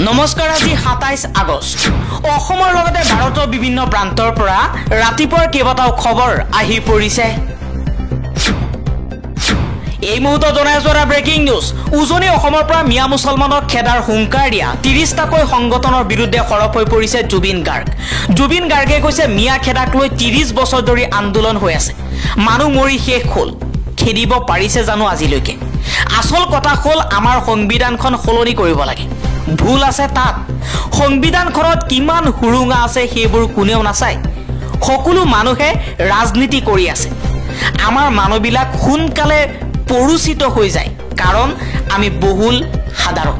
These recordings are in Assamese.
নমস্কাৰ আজি 27 আগষ্ট অসমৰ লগতে ভাৰতৰ বিভিন্ন প্ৰান্তৰ পৰা ৰাতিপুৱাৰ কেইবাটাও খবৰ আহি পৰিছে এই মুহূৰ্তত জনাই যোৱা ব্ৰেকিং নিউজ উজনি অসমৰ পৰা মিয়া মুছলমানক খেদাৰ হুংকাৰ দিয়া 30টাকৈ সংগঠনৰ বিৰুদ্ধে খৰপ হৈ পৰিছে জুবিন গাৰ্গে কৈছে মিয়া খেদাক লৈ 30 বছৰ ধৰি আন্দোলন হৈ আছে মানুহ মৰি শেষ হ'ল খেদিব পাৰিছে জানো আজিলৈকে আসল কথা হ'ল আমাৰ সংবিধানখন সলনি কৰিব লাগে ভুল আছে তাত সংবিধানখনত কিমান হুৰুঙা আছে সেইবোৰ কোনেও নাচায় সকলো মানুহে ৰাজনীতি কৰি আছে আমাৰ মানুহবিলাক সোনকালে পৰুচিত হৈ যায় কাৰণ আমি বহুল সাধাৰণ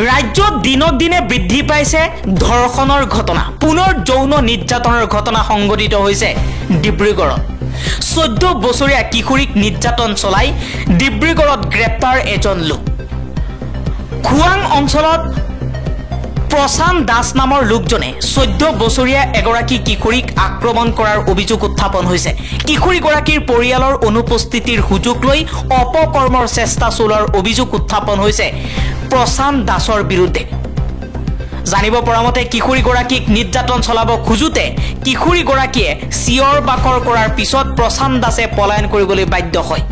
ৰাজ্যত দিনক দিনে বৃদ্ধি পাইছে ধৰ্ষণৰ ঘটনা পুনৰ যৌন নিৰ্যাতনৰ ঘটনা সংঘটিত হৈছে ডিব্ৰুগড়ত 14 বছৰীয়া কিশোৰীক নিৰ্যাতন চলাই ডিব্ৰুগড়ত গ্ৰেপ্তাৰ এজন লোক খুৱাং অঞ্চলত প্ৰশান্ত দাস নামৰ লোকজনে 14 বছৰীয়া এগৰাকী কিশোৰীক আক্ৰমণ কৰাৰ অভিযোগ উত্থাপন হৈছে কিশোৰীগৰাকীৰ পৰিয়ালৰ অনুপস্থিতিৰ সুযোগ লৈ অপকৰ্মৰ চেষ্টা চলোৱাৰ অভিযোগ উত্থাপন হৈছে প্ৰশান্ত দাসৰ বিৰুদ্ধে জানিব পৰা মতে কিশোৰীগৰাকীক নিৰ্যাতন চলাব খুজুতে কিশোৰীগৰাকীয়ে চিঞৰ বাকৰ কৰাৰ পিছত প্ৰশান্ত দাসে পলায়ন কৰিবলৈ বাধ্য হয়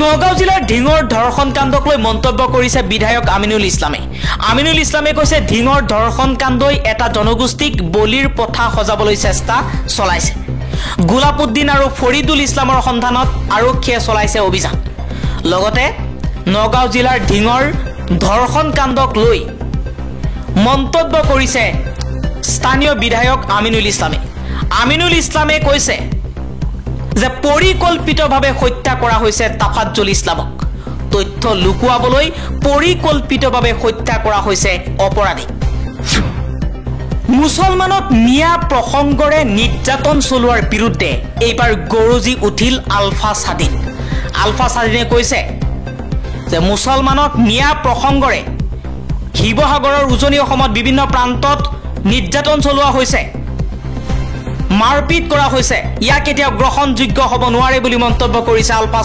নগাঁও জিলাৰ ঢিঙৰ ধৰ্ষণ কাণ্ডক লৈ মন্তব্য কৰিছে বিধায়ক আমিনুল ইছলামে কৈছে ঢিঙৰ ধৰ্ষণ কাণ্ডই এটা জনগোষ্ঠীক বলিৰ পথা সজাবলৈ চেষ্টা চলাইছে গোলাপুদ্দিন আৰু ফৰিদুল ইছলামৰ সন্ধানত আৰক্ষীয়ে চলাইছে অভিযান লগতে নগাঁও জিলাৰ ঢিঙৰ ধৰ্ষণ কাণ্ডক লৈ মন্তব্য কৰিছে স্থানীয় বিধায়ক আমিনুল ইছলামে কৈছে যে পৰিকল্পিতভাৱে হত্যা কৰা হৈছে তাফাজ্জুল ইছলামক তথ্য লুকুৱাবলৈ পৰিকল্পিতভাৱে হত্যা কৰা হৈছে অপৰাধী মুছলমানক মিয়া প্ৰসংগৰে নিৰ্যাতন চলোৱাৰ বিৰুদ্ধে এইবাৰ গৰজি উঠিল আলফা স্বাধীনে কৈছে যে মুছলমানক মিয়া প্ৰসংগৰে শিৱসাগৰৰ উজনি অসমত বিভিন্ন প্ৰান্তত নিৰ্যাতন চলোৱা হৈছে মাৰপিট কৰা হৈছে ইয়াক কেতিয়াও গ্ৰহণযোগ্য হ'ব নোৱাৰে বুলি মন্তব্য কৰিছে আলফা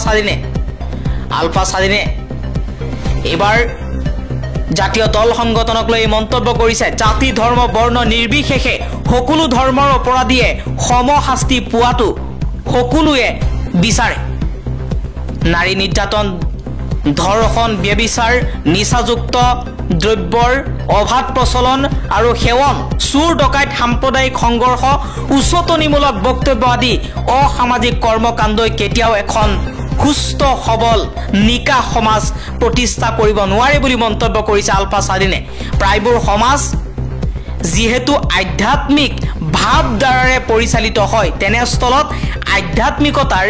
স্বাধীনে এবাৰ জাতীয় দল সংগঠনক লৈ মন্তব্য কৰিছে জাতি ধৰ্ম বৰ্ণ নিৰ্বিশেষে সকলো ধৰ্মৰ অপৰাধীয়ে সমশাস্তি পোৱাটো সকলোৱে বিচাৰে নাৰী নিৰ্যাতন ধৰ্ষণ ব্যভিচাৰ নিচাযুক্ত দ্ৰব্যৰ অবাধ প্ৰচলন আৰু সেৱন চুৰ ডকাইত সাম্প্ৰদায়িক সংঘৰ্ষ উচতনিমূলক বক্তব্য আদি অসামাজিক কৰ্মকাণ্ডই কেতিয়াও এখন সুস্থ সবল নিকা সমাজ প্ৰতিষ্ঠা কৰিব নোৱাৰে বুলি মন্তব্য কৰিছে আলফা স্বাধীনে প্ৰায়বোৰ সমাজ যিহেতু আধ্যাত্মিক ভাৱধাৰাৰে পৰিচালিত হয় তেনেস্থলত আধ্যাত্মিকতাৰ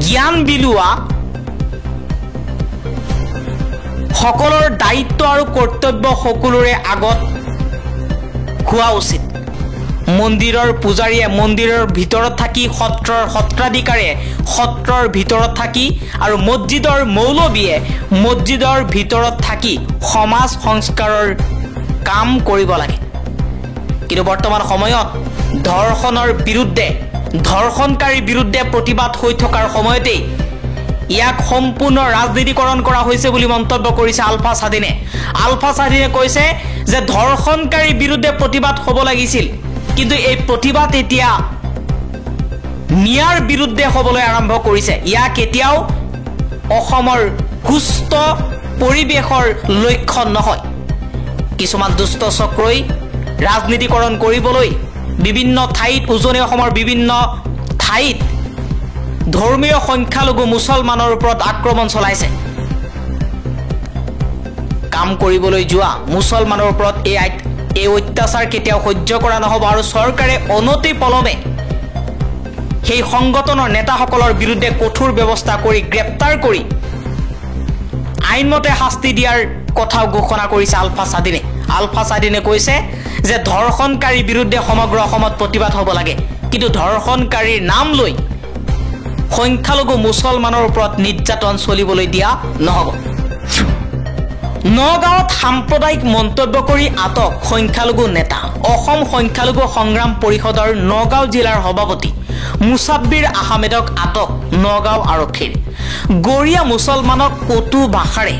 জ্ঞান বিলোৱা সকলৰ দায়িত্ব আৰু কৰ্তব্য সকলোৰে আগত হোৱা উচিত মন্দিৰৰ পূজাৰীয়ে মন্দিৰৰ ভিতৰত থাকি সত্ৰাধিকাৰীয়ে সত্ৰৰ ভিতৰত থাকি আৰু মছজিদৰ মৌলবীয়ে মছজিদৰ ভিতৰত থাকি সমাজ সংস্কাৰৰ কাম কৰিব লাগে কিন্তু বৰ্তমান সময়ত ধৰ্ষণকাৰীৰ বিৰুদ্ধে প্ৰতিবাদ হৈ থকাৰ সময়তেই ইয়াক সম্পূৰ্ণ ৰাজনীতিকৰণ কৰা হৈছে বুলি মন্তব্য কৰিছে আলফা স্বাধীনে কৈছে যে ধৰ্ষণকাৰীৰ বিৰুদ্ধে প্ৰতিবাদ হ'ব লাগিছিল কিন্তু এই প্ৰতিবাদ এতিয়া মিয়াৰ বিৰুদ্ধে হ'বলৈ আৰম্ভ কৰিছে ইয়াক এতিয়াও অসমৰ সুস্থ পৰিৱেশৰ লক্ষণ নহয় কিছুমান দুষ্ট চক্ৰই ৰাজনীতিকৰণ কৰিবলৈ বিভিন্ন ঠাইত উজনি অসমৰ বিভিন্ন ঠাইত ধৰ্মীয় সংখ্যালঘু মুছলমানৰ ওপৰত আক্ৰমণ চলাইছে কাম কৰিবলৈ যোৱা মুছলমানৰ ওপৰত এই অত্যাচাৰ কেতিয়াও সহ্য কৰা নহ'ব আৰু চৰকাৰে অনতি পলমে সেই সংগঠনৰ নেতাসকলৰ বিৰুদ্ধে কঠোৰ ব্যৱস্থা কৰি গ্ৰেপ্তাৰ কৰি আইনমতে শাস্তি দিয়াৰ কথাও ঘোষণা কৰিছে আলফা স্বাধীনে কৈছে যে ধৰ্ষণকাৰীৰ বিৰুদ্ধে সমগ্ৰ অসমত প্ৰতিবাদ হ'ব লাগে কিন্তু ধৰ্ষণকাৰীৰ নাম লৈ সংখ্যালঘু মুছলমানৰ ওপৰত নিৰ্যাতন চলিবলৈ দিয়া নহ'ব নগাঁৱত সাম্প্ৰদায়িক মন্তব্য কৰি আটক সংখ্যালঘু নেতা অসম সংখ্যালঘু সংগ্ৰাম পৰিষদৰ নগাঁও জিলাৰ সভাপতি মুছাব্বিৰ আহমেদক আটক নগাঁও আৰক্ষীৰ গৰীয়া মুছলমানক কটু ভাষাৰে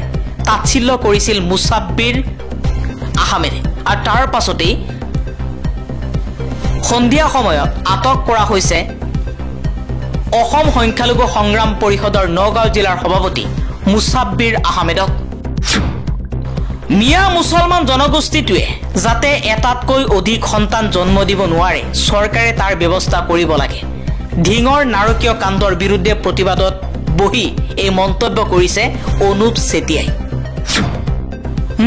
তাচ্ছিল্য কৰিছিল মুছাব্বিৰ আহমেদে আৰু তাৰ পাছতেই সন্ধিয়া সময়ত আটক কৰা হৈছে অসম সংখ্যালঘু সংগ্ৰাম পৰিষদৰ নগাঁও জিলাৰ সভাপতি মুছাব্বিৰ আহমেদক। মিয়া মুছলমান জনগোষ্ঠীটোৱে যাতে এটাতকৈ অধিক সন্তান জন্ম দিব নোৱাৰে চৰকাৰে তাৰ ব্যৱস্থা কৰিব লাগে। ধিঙৰ নাৰকীয় কাণ্ডৰ বিৰুদ্ধে প্ৰতিবাদত বহি এই মন্তব্য কৰিছে অনুপ চেতিয়াই।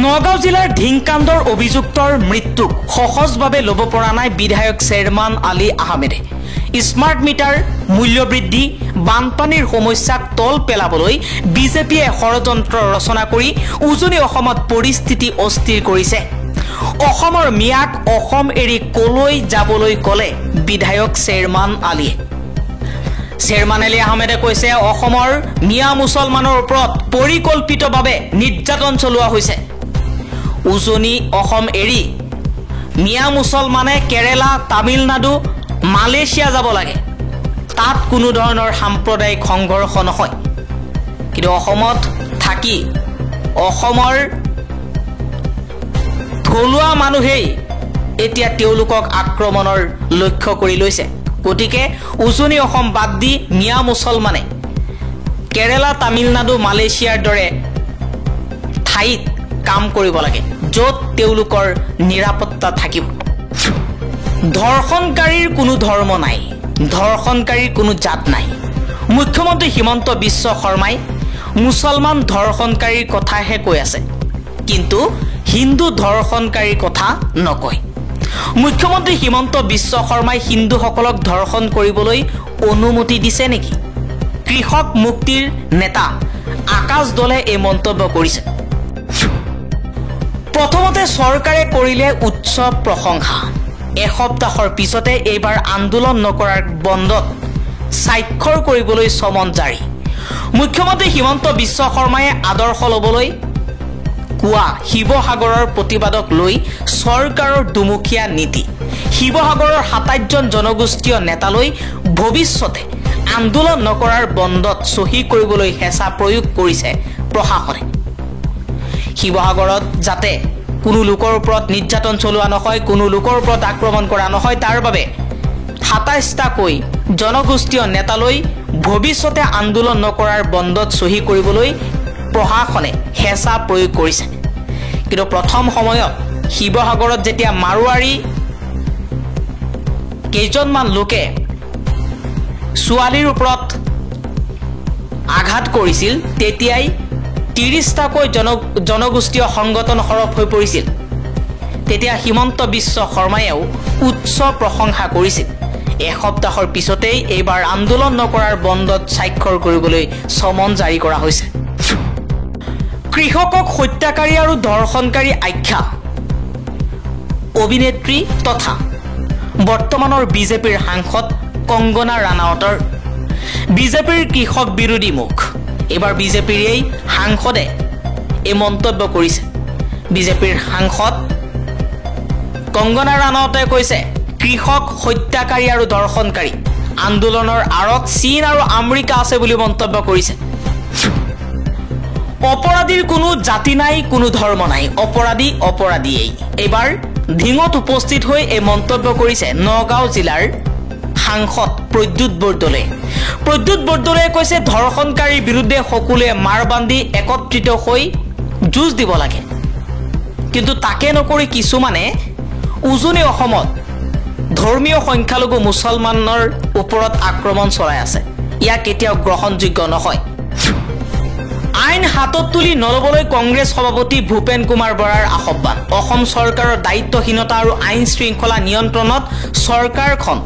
নগাঁও জিলাৰ ধিংকাণ্ডৰ অভিযুক্তৰ মৃত্যুক সহজভাৱে ল'ব পৰা নাই বিধায়ক শ্বেৰমান আলী আহমেদে। স্মাৰ্ট মিটাৰ মূল্যবৃদ্ধি বানপানীৰ সমস্যাক তল পেলাবলৈ বিজেপিয়ে ষড়যন্ত্ৰ ৰচনা কৰি উজনি অসমত পৰিস্থিতি অস্থিৰ কৰিছে। অসমৰ মিয়াক অসম এৰি কলৈ যাবলৈ ক'লে বিধায়ক শ্বেৰমান আলীয়ে। শ্বেৰমান আলী আহমেদে কৈছে অসমৰ মিয়া মুছলমানৰ ওপৰত পৰিকল্পিতভাৱে নিৰ্যাতন চলোৱা হৈছে। উজনি অসম এৰি মিয়া মুছলমানে কেৰেলা তামিলনাডু মালয়েছিয়া যাব লাগে। তাত কোনো ধৰণৰ সাম্প্ৰদায়িক সংঘৰ্ষ নহয়, কিন্তু অসমত থাকি অসমৰ থলুৱা মানুহেই এতিয়া তেওঁলোকক আক্ৰমণৰ লক্ষ্য কৰি লৈছে। গতিকে উজনি অসম বাদ দি মিয়া মুছলমানে কেৰেলা তামিলনাডু মালয়েছিয়াৰ দৰে ঠাইত কাম কৰিব লাগে য'ত তেওঁলোকৰ নিৰাপত্তা থাকিব। ধৰ্ষণকাৰীৰ কোনো ধৰ্ম নাই, ধৰ্ষণকাৰীৰ কোনো জাত নাই। মুখ্যমন্ত্ৰী হিমন্ত বিশ্ব শৰ্মাই মুছলমান ধৰ্ষণকাৰীৰ কথাহে কৈ আছে, কিন্তু হিন্দু ধৰ্ষণকাৰীৰ কথা নকয়। মুখ্যমন্ত্ৰী হিমন্ত বিশ্ব শৰ্মাই হিন্দুসকলক ধৰ্ষণ কৰিবলৈ অনুমতি দিছে নেকি? কৃষক মুক্তিৰ নেতা আকাশ দলে এই মন্তব্য কৰিছে। প্ৰথমতে চৰকাৰে কৰিলে উচ্চ প্ৰশংসা। এসপ্তাহৰ পিছতে এইবাৰ আন্দোলন নকৰাৰ বন্ধত স্বাক্ষৰ কৰিবলৈ চমন জাৰি। মুখ্যমন্ত্ৰী হিমন্ত বিশ্ব শৰ্মাই আদৰ্শ ল'বলৈ কোৱা শিৱসাগৰৰ প্ৰতিবাদক লৈ চৰকাৰৰ দুমুখীয়া নীতি। শিৱসাগৰৰ ২৭জন জনগোষ্ঠীয় নেতালৈ ভৱিষ্যতে আন্দোলন নকৰাৰ বন্ধত চহী কৰিবলৈ হেঁচা প্ৰয়োগ কৰিছে প্ৰশাসনে। শিৱসাগৰত যাতে কোনো লোকৰ ওপৰত নিৰ্যাতন চলোৱা নহয়, কোনো লোকৰ ওপৰত আক্ৰমণ কৰা নহয়, তাৰ বাবে ২৭টাকৈ জনগোষ্ঠীয় নেতালৈ ভৱিষ্যতে আন্দোলন নকৰাৰ বন্ধত চহী কৰিবলৈ প্ৰশাসনে হেঁচা প্ৰয়োগ কৰিছে। কিন্তু প্ৰথম সময়ত শিৱসাগৰত যেতিয়া মাৰোৱাৰী কেইজনমান লোকে ছোৱালীৰ ওপৰত আঘাত কৰিছিল তেতিয়াই ৩০টাকৈ জনগোষ্ঠীয় সংগঠন সৰব হৈ পৰিছিল। তেতিয়া হিমন্ত বিশ্ব শৰ্মায়েও উচ্চ প্ৰশংসা কৰিছিল। এসপ্তাহৰ পিছতেই এইবাৰ আন্দোলন নকৰাৰ বন্ধত স্বাক্ষৰ কৰিবলৈ চমন জাৰি কৰা হৈছে। কৃষকক হত্যাকাৰী আৰু ধৰ্ষণকাৰী আখ্যা অভিনেত্ৰী তথা বৰ্তমানৰ বিজেপিৰ সাংসদ কংগনা ৰানাৱতৰ। বিজেপিৰ কৃষক বিৰোধী মুখ। এইবাৰ বিজেপিৰ এই সাংসদে এই মন্তব্য কৰিছে। বিজেপিৰ সাংসদ কংগনা ৰানাৱতে কৈছে কৃষক হত্যাকাৰী আৰু ধৰ্ষণকাৰী আন্দোলনৰ আঁৰত চীন আৰু আমেৰিকা আছে বুলি মন্তব্য কৰিছে। অপৰাধীৰ কোনো জাতি নাই, কোনো ধৰ্ম নাই, অপৰাধী অপৰাধীয়েই। এইবাৰ ধিঙত উপস্থিত হৈ এই মন্তব্য কৰিছে নগাঁও জিলাৰ সাংসদ প্ৰদ্যুৎ বৰদলৈ। প্ৰদ্যুৎ বৰদলৈয়ে কৈছে ধৰ্ষণকাৰীৰ বিৰুদ্ধে সকলোৱে মাৰ বান্ধি একত্ৰিত হৈ যুঁজ দিব লাগে, কিন্তু তাকে নকৰি কিছুমানে উজনি অসমত ধৰ্মীয় সংখ্যালঘু মুছলমানৰ ওপৰত আক্ৰমণ চলাই আছে। ইয়াক কেতিয়াও গ্ৰহণযোগ্য নহয়। আইন হাতত তুলি নলবলৈ কংগ্ৰেছ সভাপতি ভূপেন কুমাৰ বৰাৰ আহ্বান। অসম চৰকাৰৰ দায়িত্বহীনতা আৰু আইন শৃংখলা নিয়ন্ত্ৰণত চৰকাৰখন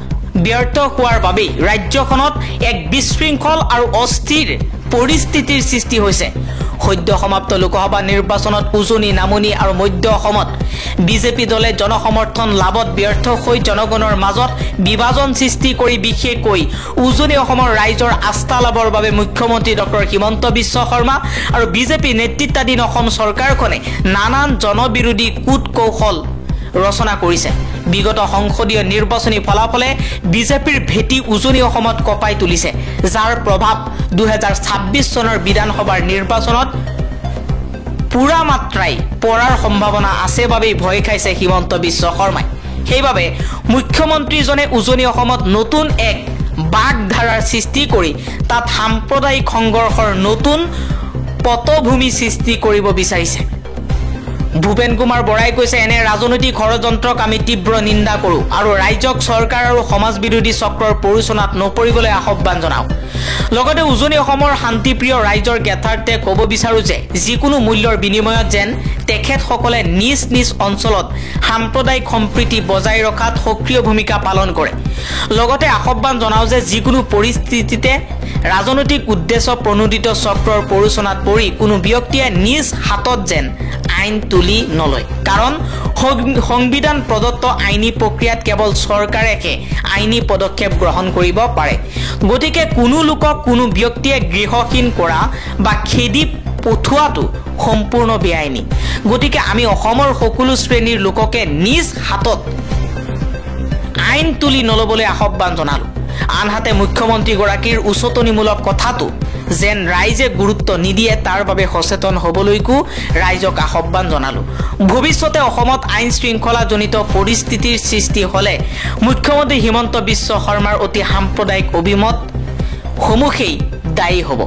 ব্যৰ্থ হোৱাৰ বাবেই ৰাজ্যখনত এক বিশৃংখল আৰু অস্থিৰ পৰিস্থিতিৰ সৃষ্টি হৈছে। সদ্য সমাপ্ত লোকসভা নিৰ্বাচনত উজনি নামনি আৰু মধ্য অসমত বিজেপি দলে জনসমৰ্থন লাভত ব্যৰ্থ হৈ জনগণৰ মাজত বিভাজন সৃষ্টি কৰি বিশেষকৈ উজনি অসমৰ ৰাইজৰ আস্থা লাভৰ বাবে মুখ্যমন্ত্ৰী ডক্টৰ হিমন্ত বিশ্ব শৰ্মা আৰু বিজেপি নেতৃত্বাধীন অসম চৰকাৰখনে নানান জনবিৰোধী কূট কৌশল ৰচনা কৰিছে। বিগত সংসদীয় নিৰ্বাচনী ফলাফলে বিজেপিৰ ভেটি উজনি অসমত কঁপাই তুলিছে, যাৰ প্ৰভাৱ 2026 চনৰ বিধানসভাৰ নিৰ্বাচনত পুৰা মাত্ৰাই পৰাৰ সম্ভাৱনা আছে বাবেই ভয় খাইছে হিমন্ত বিশ্ব শৰ্মাই। সেইবাবে মুখ্যমন্ত্ৰীজনে উজনি অসমত নতুন এক বাগধাৰাৰ সৃষ্টি কৰি তাত সাম্প্ৰদায়িক সংঘৰ্ষৰ নতুন পটভূমি সৃষ্টি কৰিব বিচাৰিছে। ভূপেন কুমাৰ বৰাই কৈছে, এনে ৰাজনৈতিক ষড়যন্ত্ৰক আমি তীব্ৰ নিন্দা কৰোঁ আৰু ৰাইজক চৰকাৰ আৰু সমাজ বিৰোধী চক্ৰৰ প্ৰৰোচনাত নপৰিবলৈ আহ্বান জনাওঁ। লগতে উজনি অসমৰ শান্তিপ্ৰিয় ৰাইজৰ জ্ঞাতাৰ্থে ক'ব বিচাৰোঁ যে যিকোনো মূল্যৰ বিনিময়ত যেন তেখেতসকলে নিজ নিজ অঞ্চলত সাম্প্ৰদায়িক সম্প্ৰীতি বজাই ৰখাত সক্ৰিয় ভূমিকা পালন কৰে। লগতে আহ্বান জনাওঁ যে যিকোনো পৰিস্থিতিতে ৰাজনৈতিক উদ্দেশ্য প্ৰণোদিত চক্ৰৰ প্ৰৰোচনাত পৰি কোনো ব্যক্তিয়ে নিজ হাতত যেন আইন তুলি নলয়। কাৰণ সংবিধান প্ৰদত্ত আইনী প্ৰক্ৰিয়াত কেৱল চৰকাৰেহে আইনী পদক্ষেপ গ্ৰহণ কৰিব পাৰে। গতিকে কোনো লোকক কোনো ব্যক্তিয়ে গৃহহীন কৰা বা খেদি পঠোৱাটো সম্পূৰ্ণ বেআইনী। গতিকে আমি অসমৰ সকলো শ্ৰেণীৰ লোককে নিজ হাতত আইন তুলি নল'বলৈ আহ্বান জনালোঁ। আনহাতে মুখ্যমন্ত্ৰীগৰাকীৰ উচতনিমূলক কথাটো যেন ৰাইজে গুৰুত্ব নিদিয়ে তাৰ বাবে সচেতন হ'বলৈকো ৰাইজক আহ্বান জনালোঁ। ভৱিষ্যতে অসমত আইন শৃংখলাজনিত পৰিস্থিতিৰ সৃষ্টি হ'লে মুখ্যমন্ত্ৰী হিমন্ত বিশ্ব শৰ্মাৰ অতি সাম্প্ৰদায়িক অভিমত সমূহেই দায়ী হ'ব,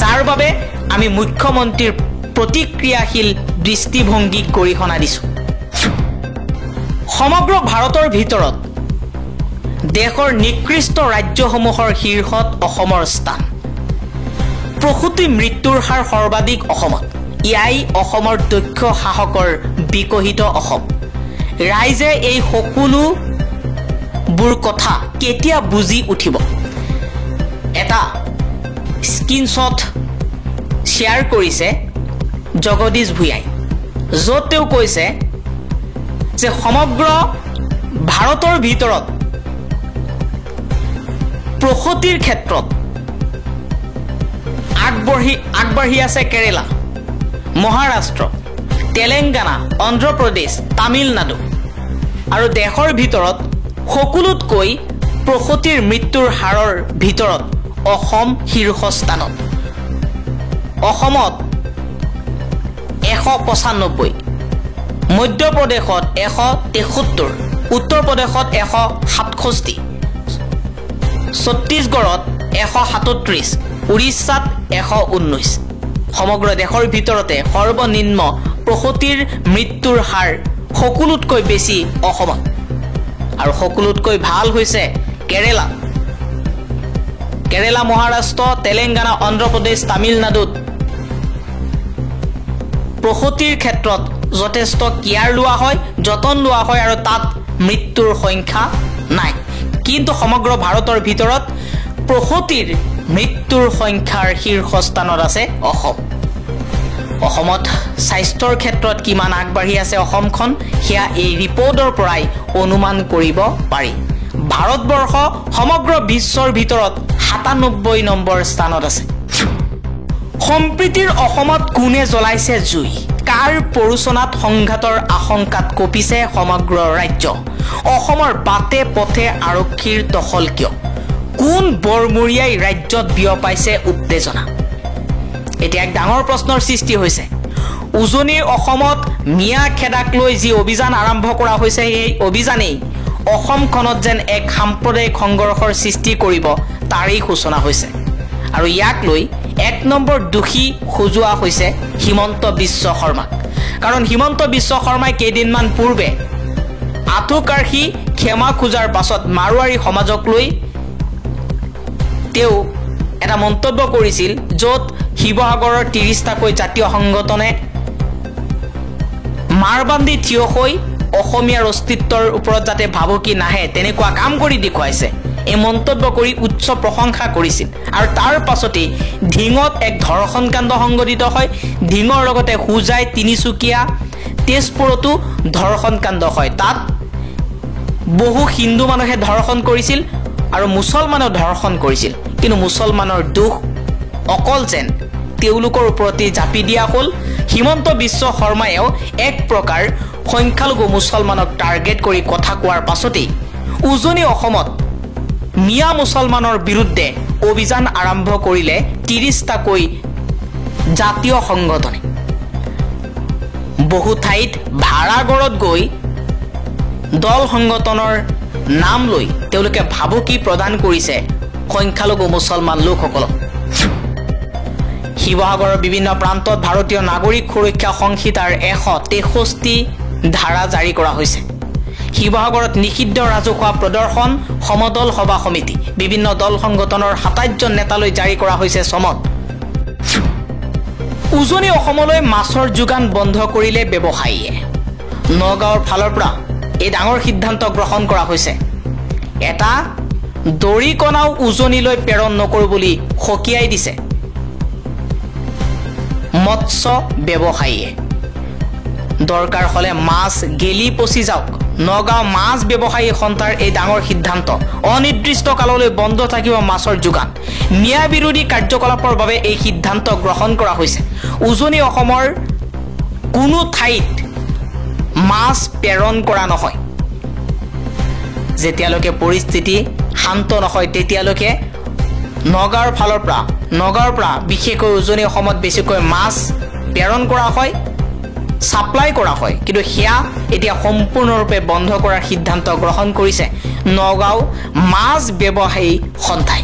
যাৰ বাবে আমি মুখ্যমন্ত্ৰীৰ প্ৰতিক্ৰিয়াশীল দৃষ্টিভংগীক গৰিহণা দিছোঁ। সমগ্ৰ ভাৰতৰ ভিতৰত দেশৰ নিকৃষ্ট ৰাজ্যসমূহৰ শীৰ্ষত অসমৰ স্থান। প্ৰসূতি মৃত্যুৰ হাৰ সৰ্বাধিক অসমত। ইয়াই অসমৰ দক্ষ শাসকৰ বিকশিত অসম। ৰাইজে এই সকলোবোৰ কথা কেতিয়া বুজি উঠিব? এটা স্ক্ৰীনশ্বট শ্বেয়াৰ কৰিছে জগদীশ ভূঞাই, য'ত তেওঁ কৈছে যে সমগ্ৰ ভাৰতৰ ভিতৰত প্ৰসূতিৰ ক্ষেত্ৰত আগবাঢ়ি আছে কেৰেলা, মহাৰাষ্ট্ৰ, তেলেংগানা, অন্ধ্ৰপ্ৰদেশ, তামিলনাডু আৰু দেশৰ ভিতৰত সকলোতকৈ প্ৰসূতিৰ মৃত্যুৰ হাৰৰ ভিতৰত অসম শীৰ্ষস্থানত। অসমত 195, মধ্যপ্ৰদেশত 173, উত্তৰ প্ৰদেশত 167, ছত্তীশগড়ত 137, উৰিষ্যাত 119। সমগ্ৰ দেশৰ ভিতৰতে সৰ্বনিম্ন প্ৰসূতিৰ মৃত্যুৰ হাৰ সকলোতকৈ বেছি অসমত। আৰু সকলোতকৈ ভাল হৈছে কেৰেলা, মহাৰাষ্ট্ৰ, তেলেংগানা, অন্ধ্ৰপ্ৰদেশ, তামিলনাডুত প্ৰসূতিৰ ক্ষেত্ৰত যথেষ্ট কেয়াৰ লোৱা হয়, যতন লোৱা হয় আৰু তাত মৃত্যুৰ সংখ্যা নাই। কিন্তু সমগ্ৰ ভাৰতৰ ভিতৰত প্ৰসূতিৰ মৃত্যুৰ সংখ্যাৰ শীৰ্ষস্থানত আছে অসম। অসমত স্বাস্থ্যৰ ক্ষেত্ৰত কিমান আগবাঢ়ি আছে অসমখন, সেয়া এই ৰিপৰ্টৰ পৰাই অনুমান কৰিব পাৰি। ভাৰতবৰ্ষ সমগ্ৰ বিশ্বৰ ভিতৰত 97 নম্বৰ স্থানত আছে। সম্প্ৰীতিৰ অসমত কোনে জ্বলাইছে জুই? কাৰ প্ৰৰোচনাত সংঘাতৰ আশংকাত কঁপিছে সমগ্ৰ ৰাজ্য? অসমৰ বাটে পথে আৰক্ষীৰ দখল কিয়? কোন বৰমূৰীয়াই ৰাজ্যত বিয়পাইছে উত্তেজনা? এতিয়া এক ডাঙৰ প্ৰশ্নৰ সৃষ্টি হৈছে। উজনিৰ অসমত মিয়া খেদাক লৈ যি অভিযান আৰম্ভ কৰা হৈছে, সেই অভিযানেই অসমখনত যেন এক সাম্প্ৰদায়িক সংঘৰ্ষৰ সৃষ্টি কৰিব তাৰেই সূচনা হৈছে। আৰু ইয়াক লৈ 1 নম্বৰ দোষী সজোৱা হৈছে হিমন্ত বিশ্ব শৰ্মাক। কাৰণ হিমন্ত বিশ্ব শৰ্মাই কেইদিনমান পূৰ্বে আঁঠুকাঢ়ি ক্ষমা খোজাৰ পাছত মাৰোৱাৰী সমাজক লৈ তেওঁ এটা মন্তব্য কৰিছিল, য'ত শিৱসাগৰৰ 30টাকৈ জাতীয় সংগঠনে মাৰবান্ধি থিয় হৈ অসমীয়াৰ অস্তিত্বৰ ওপৰত যাতে ভাবুকি নাহে তেনেকুৱা কাম কৰি দেখুৱাইছে। এই মন্তব্য কৰি উচ্চ প্ৰশংসা কৰিছিল। আৰু তাৰ পাছতেই ধিঙত এক ধৰ্ষণ কাণ্ড সংঘটিত হয়। ধিঙৰ লগতে হোজাই, তিনিচুকীয়া, তেজপুৰতো ধৰ্ষণ কাণ্ড হয়। তাত বহু হিন্দু মানুহে ধৰ্ষণ কৰিছিল আৰু মুছলমানেও ধৰ্ষণ কৰিছিল। কিন্তু মুছলমানৰ দুখ অকল যেন তেওঁলোকৰ ওপৰতে জাপি দিয়া হ'ল। হিমন্ত বিশ্ব শৰ্মায়েও এক প্ৰকাৰ সংখ্যালঘু মুছলমানক টাৰ্গেট কৰি কথা কোৱাৰ পাছতেই উজনি অসমত মিয়া মুছলমানৰ বিৰুদ্ধে অভিযান আৰম্ভ কৰিলে 30টাকৈ জাতীয় সংগঠনে। বহু ঠাইত ভাড়াঘৰত গৈ দল সংগঠনৰ নাম লৈ তেওঁলোকে ভাবুকি প্ৰদান কৰিছে সংখ্যালঘু মুছলমান লোকসকলক। শিৱসাগৰৰ বিভিন্ন প্ৰান্তত ভাৰতীয় নাগৰিক সুৰক্ষা সংহিতাৰ 163 ধাৰা জাৰি কৰা হৈছে। শিৱসাগৰত নিষিদ্ধ ৰাজহুৱা প্ৰদৰ্শন, সমদল সভা সমিতি, বিভিন্ন দল সংগঠনৰ 27 জন নেতালৈ জাৰি কৰা হৈছে চমন। উজনি অসমলৈ মাছৰ যোগান বন্ধ কৰিলে ব্যৱসায়ীয়ে। নগাঁৱৰ ফালৰ পৰা এই ডাঙৰ সিদ্ধান্ত গ্ৰহণ কৰা হৈছে। এটা দৰিকণাও উজনিলৈ প্ৰেৰণ নকৰোঁ বুলি সকীয়াই দিছে মৎস্য ব্যৱসায়ীয়ে। দৰকাৰ হ'লে মাছ গেলি পচি যাওক। নগাঁও মাছ ব্যৱসায়ী সন্থাৰ এই ডাঙৰ সিদ্ধান্ত। অনিৰ্দিষ্ট কাললৈ বন্ধ থাকিব মাছৰ যোগান। ন্যায় বিৰোধী কাৰ্যকলাপৰ বাবে এই সিদ্ধান্ত গ্ৰহণ কৰা হৈছে। উজনি অসমৰ কোনো ঠাইত মাছ প্ৰেৰণ কৰা নহয়। যেতিয়ালৈকে পৰিস্থিতি শান্ত নহয় তেতিয়ালৈকে নগাঁৱৰ পৰা বিশেষকৈ উজনি অসমত বেছিকৈ মাছ প্ৰেৰণ কৰা হয়, ছাপ্লাই কৰা হয়। কিন্তু সেয়া এতিয়া সম্পূৰ্ণৰূপে বন্ধ কৰাৰ সিদ্ধান্ত গ্ৰহণ কৰিছে নগাঁও মাছ ব্যৱসায়ী সন্থাই।